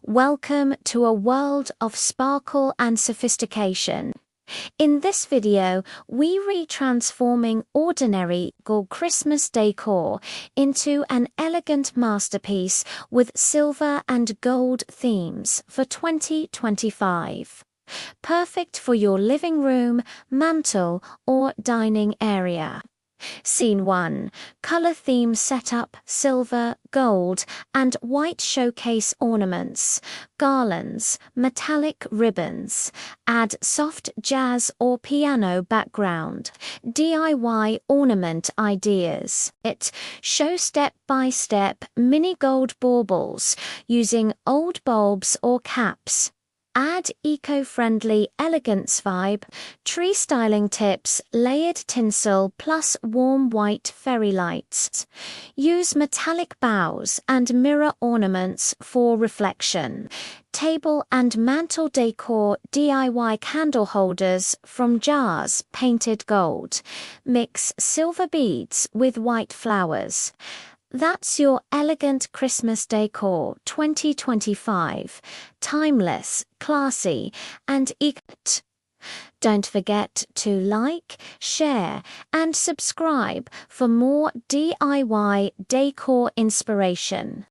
Welcome to a world of sparkle and sophistication. In this video, we transforming ordinary gold Christmas decor into an elegant masterpiece with silver and gold themes for 2025. Perfect for your living room, mantle, or dining area. Scene 1. Color theme setup: silver, gold, and white showcase ornaments, garlands, metallic ribbons. Add soft jazz or piano background. DIY ornament ideas. Show step-by-step mini gold baubles using old bulbs or caps. Add eco-friendly elegance vibe, tree styling tips, layered tinsel plus warm white fairy lights. Use metallic boughs and mirror ornaments for reflection. Table and mantle decor: DIY candle holders from jars painted gold. Mix silver beads with white flowers. That's your elegant Christmas decor 2025. Timeless, classy, and elegant. Don't forget to like, share, and subscribe for more DIY decor inspiration.